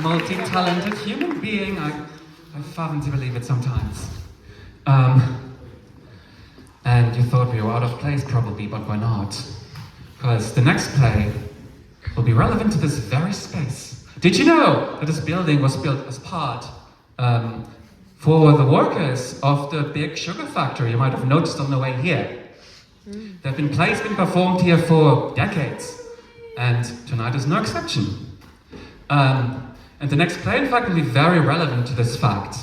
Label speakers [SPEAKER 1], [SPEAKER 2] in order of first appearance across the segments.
[SPEAKER 1] multi-talented human being. I fail to believe it sometimes. And you thought we were out of place probably, but we're not. Because the next play will be relevant to this very space. Did you know that this building was built as part for the workers of the big sugar factory? You might have noticed on the way here. There have been plays being performed here for decades, and tonight is no exception. And the next play, in fact, will be very relevant to this fact.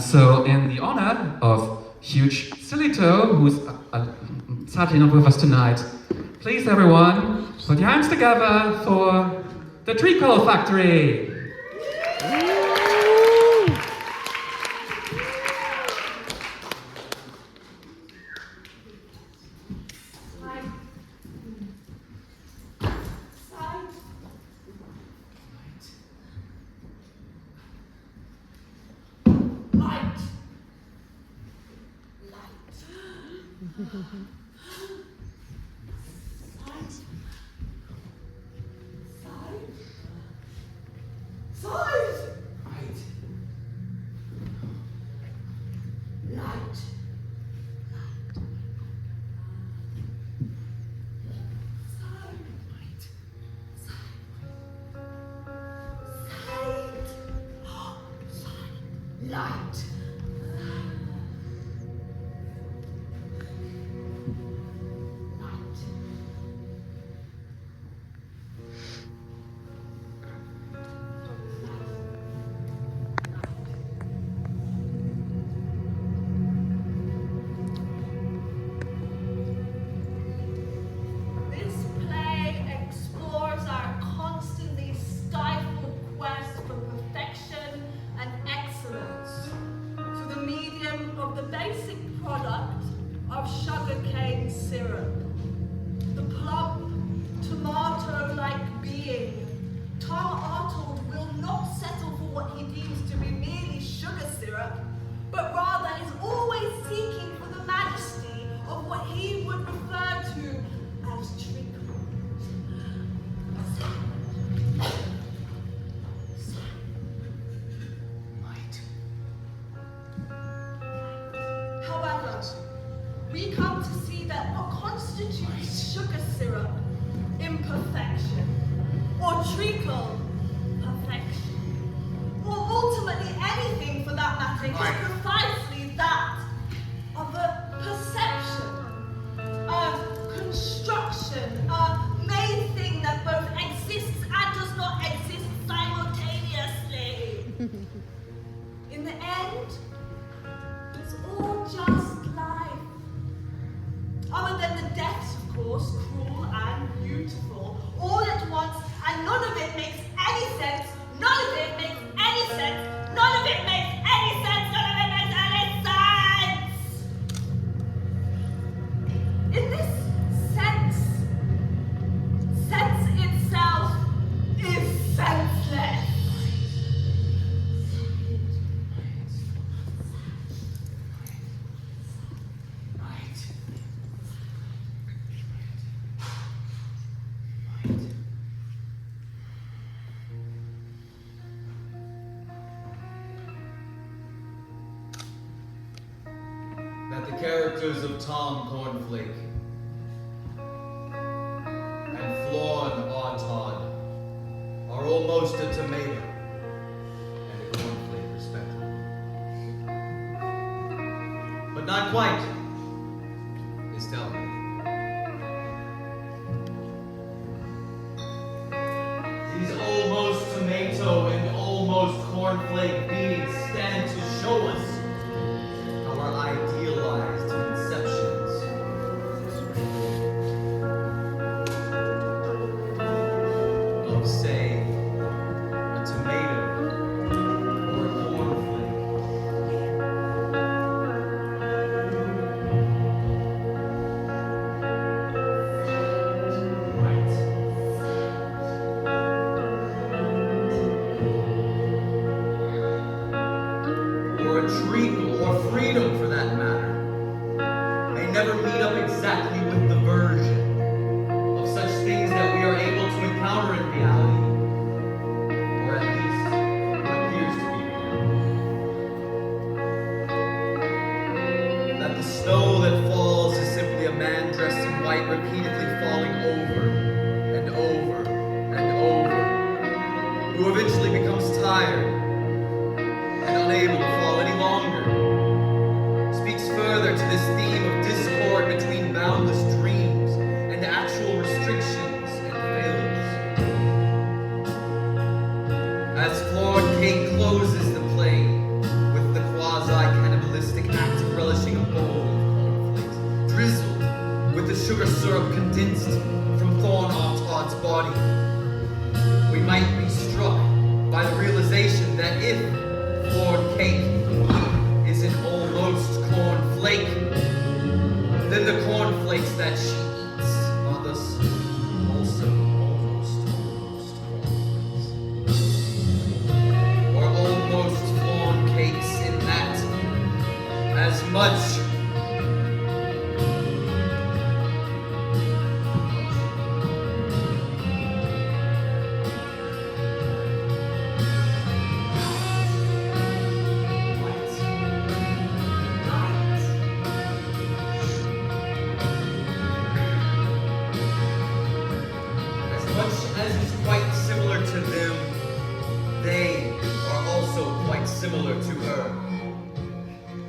[SPEAKER 1] So in the honor of huge Sillytoe, who's sadly not with us tonight, please everyone, put your hands together for the Treacle factory.
[SPEAKER 2] Sugarcane syrup, the plump, tomato-like being. Tom Arnold will not settle for what he deems to be merely sugar syrup, but rather is always seeking for the majesty of what he would refer to as treacle. However, we come to see that what constitutes sugar syrup, imperfection, or treacle, perfection, or ultimately anything for that matter, is precisely that of a perception, a construction, a made thing that both exists and does not exist simultaneously. In the end, it's all just life. Other than the deaths, of course, cruel and beautiful, all at once, and none of it makes any sense, none of it makes any sense, none of it makes any sense, none of it makes any sense! In this sense, sense itself is senseless.
[SPEAKER 3] That the characters of Tom Cornflake and Flawn Autod are almost a tomato and a cornflake, respectively. But not quite, is Taly. These almost tomato and almost cornflake beings stand to show us our idealized conceptions of, say, a tomato or a cornflake. Or a treacle, or freedom for that matter. condensed from thorn off Todd's body, we might be struck by the realization that if corn cake is an almost cornflake, then the cornflakes that she eats are thus also almost cornflakes. Or almost corn cakes in that as much as is quite similar to them, they are also quite similar to her.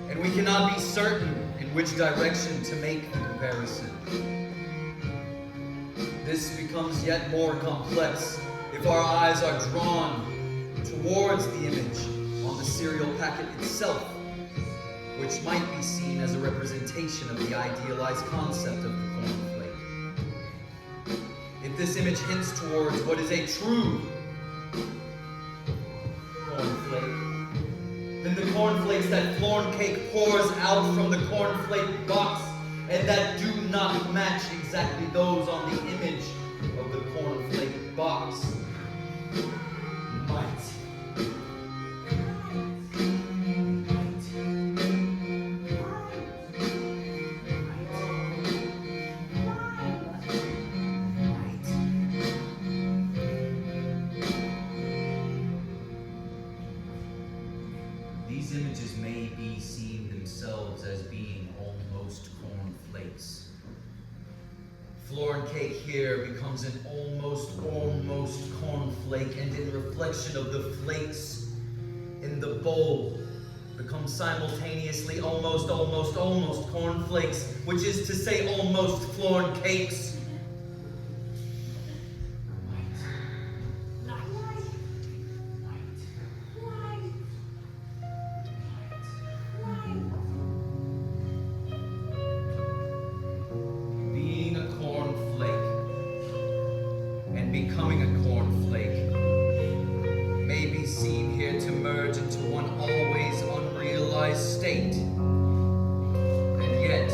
[SPEAKER 3] And we cannot be certain in which direction to make the comparison. This becomes yet more complex if our eyes are drawn towards the image on the cereal packet itself, which might be seen as a representation of the idealized concept of the cornflake. If this image hints towards what is a true cornflake, then the cornflakes that corn cake pours out from the cornflake box and that do not match exactly those on the image of the cornflake box might. These images may be seen themselves as being almost cornflakes. Floor and cake here becomes an almost cornflake, and in reflection of the flakes in the bowl becomes simultaneously almost cornflakes, which is to say almost floor and cakes. Becoming a cornflake may be seen here to merge into one always unrealized state. And yet,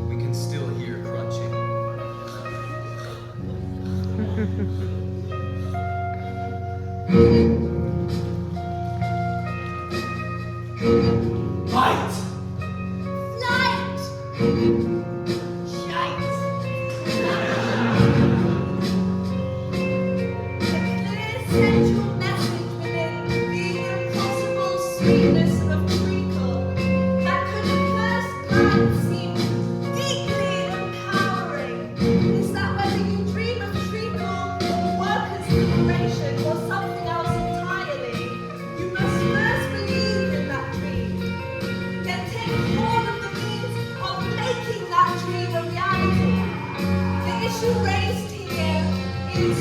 [SPEAKER 3] we can still hear crunching. Light!
[SPEAKER 2] Light! Shite! Central message within the impossible sweetness of treacle that could at first glance seem deeply empowering is that whether you dream of treacle or workers' liberation or something else entirely, you must first believe in that dream, then take all of the means of making that dream a reality. The issue raised here is